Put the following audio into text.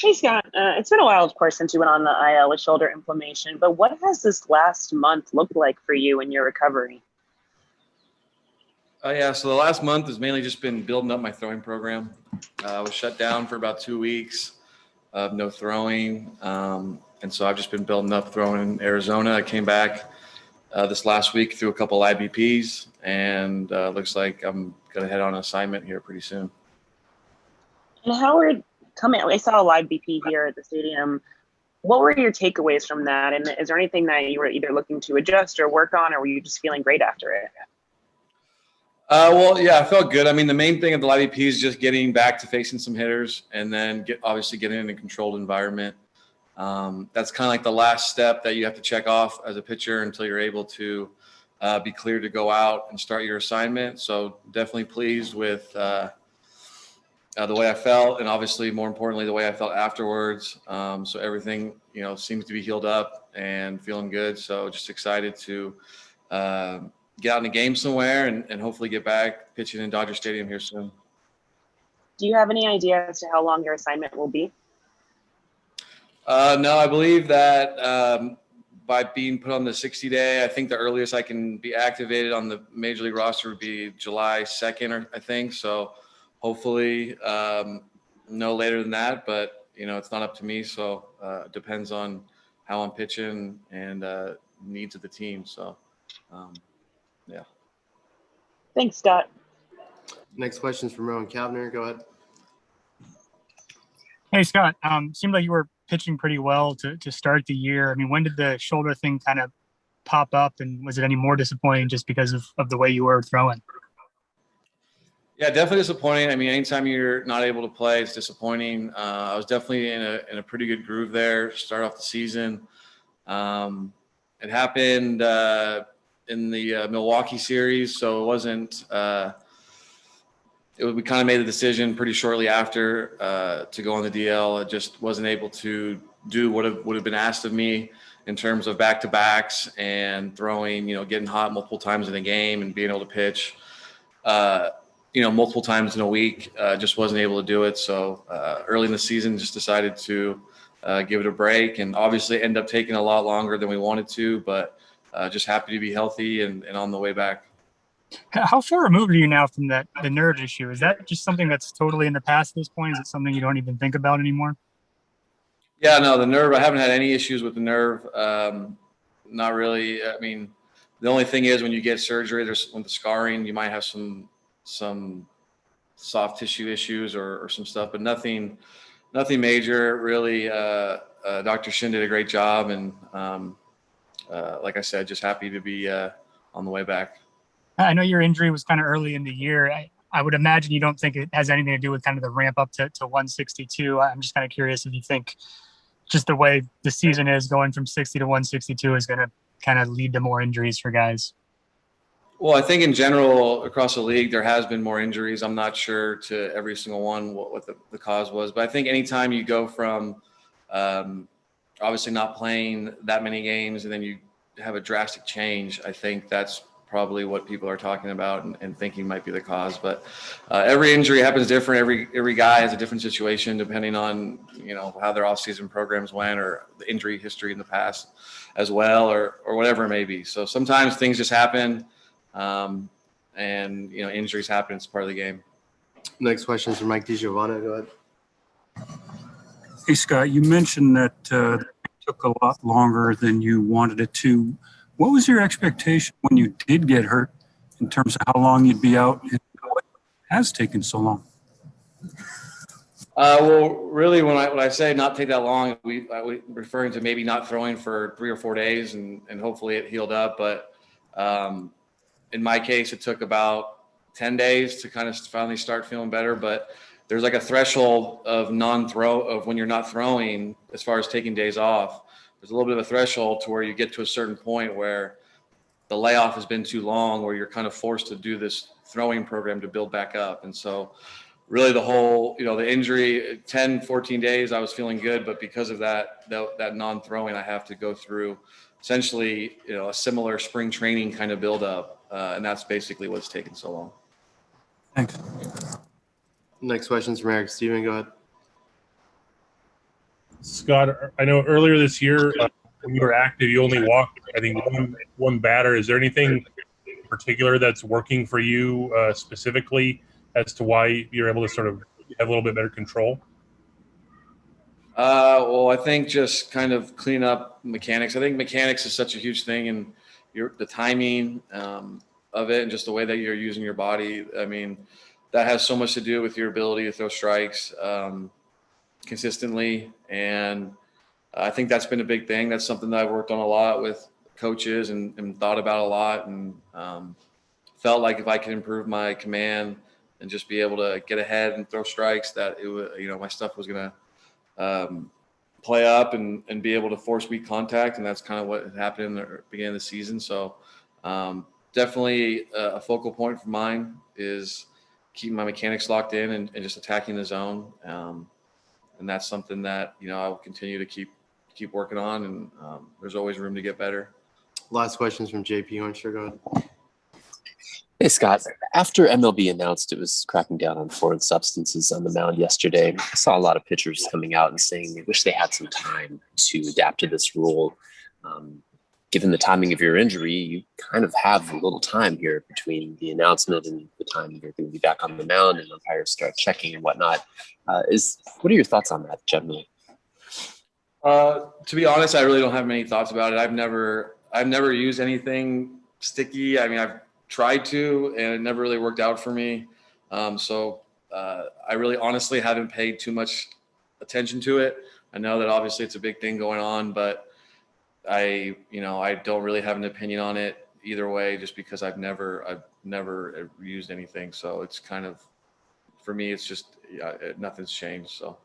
Hey Scott, it's been a while, of course, since you went on the IL with shoulder inflammation, but what has this last month looked like for you in your recovery? Oh yeah, so the last month has mainly just been building up my throwing program. I was shut down for about 2 weeks of no throwing, and so I've just been building up throwing in Arizona. I came back this last week through a couple IBPs, and looks like I'm gonna head on assignment here pretty soon. And how are coming? I saw a live BP here at the stadium. What were your takeaways from that? And is there anything that you were either looking to adjust or work on, or were you just feeling great after it? Well, yeah, I felt good. I mean, the main thing of the live EP is just getting back to facing some hitters and then obviously getting in a controlled environment. That's kind of like the last step that you have to check off as a pitcher until you're able to be cleared to go out and start your assignment. So definitely pleased with the way I felt, and obviously more importantly, the way I felt afterwards. So everything, seems to be healed up and feeling good. So just excited to get out in a game somewhere and hopefully get back pitching in Dodger Stadium here soon. Do you have any idea as to how long your assignment will be? No, I believe that by being put on the 60-day, I think the earliest I can be activated on the Major League roster would be July 2nd, I think. So hopefully no later than that, but, it's not up to me. So it depends on how I'm pitching and needs of the team. So, yeah. Thanks, Scott. Next question is from Rowan Kavner. Go ahead. Hey, Scott. Seemed like you were pitching pretty well to start the year. I mean, when did the shoulder thing kind of pop up, and was it any more disappointing just because of the way you were throwing? Yeah, definitely disappointing. I mean, anytime you're not able to play, it's disappointing. I was definitely in a pretty good groove there, start off the season. It happened in the Milwaukee series, so it wasn't we kind of made the decision pretty shortly after to go on the DL. I just wasn't able to do what would have been asked of me in terms of back-to-backs and throwing, getting hot multiple times in a game and being able to pitch, multiple times in a week. Just wasn't able to do it. So early in the season, just decided to give it a break, and obviously end up taking a lot longer than we wanted to, but just happy to be healthy and on the way back. How far removed are you now from the nerve issue? Is that just something that's totally in the past at this point? Is it something you don't even think about anymore? Yeah, no, the nerve, I haven't had any issues with the nerve. Not really. I mean, the only thing is when you get surgery, with the scarring, you might have some soft tissue issues or some stuff, but nothing major really. Dr. Shin did a great job, and like I said, just happy to be on the way back. I know your injury was kind of early in the year. I would imagine you don't think it has anything to do with kind of the ramp up to 162. I'm just kind of curious if you think just the way the season is going from 60 to 162 is going to kind of lead to more injuries for guys. Well, I think in general across the league, there has been more injuries. I'm not sure to every single one what the cause was, but I think anytime you go from obviously not playing that many games and then you have a drastic change, I think that's probably what people are talking about and thinking might be the cause. But every injury happens different. Every guy has a different situation depending on, how their off-season programs went or the injury history in the past as well, or whatever it may be. So sometimes things just happen, and, injuries happen. It's part of the game. Next question is from Mike DiGiovanna. Go ahead. Hey, Scott, you mentioned that it took a lot longer than you wanted it to. What was your expectation when you did get hurt in terms of how long you'd be out, and what has taken so long? Well, really, when I say not take that long, we referring to maybe not throwing for 3 or 4 days, and hopefully it healed up. But in my case, it took about 10 days to kind of finally start feeling better. But there's like a threshold of non-throw of when you're not throwing as far as taking days off. There's a little bit of a threshold to where you get to a certain point where the layoff has been too long, where you're kind of forced to do this throwing program to build back up. And so really the whole, the injury, 10, 14 days, I was feeling good. But because of that non-throwing, I have to go through essentially, a similar spring training kind of build up. And that's basically what's taken so long. Thanks. Next question is from Eric Steven. Go ahead. Scott, I know earlier this year when you were active, you only walked, I think, one batter. Is there anything in particular that's working for you specifically as to why you're able to sort of have a little bit better control? Well, I think just kind of clean up mechanics. I think mechanics is such a huge thing, and the timing of it, and just the way that you're using your body. I mean, that has so much to do with your ability to throw strikes consistently, and I think that's been a big thing. That's something that I've worked on a lot with coaches and thought about a lot, and felt like if I could improve my command and just be able to get ahead and throw strikes, that it would, my stuff was gonna play up and be able to force weak contact. And that's kind of what happened in the beginning of the season. So definitely a focal point for mine is keeping my mechanics locked in and just attacking the zone. And that's something that, I will continue to keep working on. And there's always room to get better. Last questions from JP Ornstein. Go ahead. Hey, Scott. After MLB announced it was cracking down on foreign substances on the mound yesterday, I saw a lot of pitchers coming out and saying they wish they had some time to adapt to this rule. Given the timing of your injury, you kind of have a little time here between the announcement and the time you're going to be back on the mound and umpires start checking and whatnot. What are your thoughts on that generally? To be honest, I really don't have many thoughts about it. I've never used anything sticky. I mean, I've tried to, and it never really worked out for me. So I really honestly haven't paid too much attention to it. I know that obviously it's a big thing going on, but I don't really have an opinion on it either way, just because I've never used anything. So it's kind of, for me, it's just, nothing's changed. So.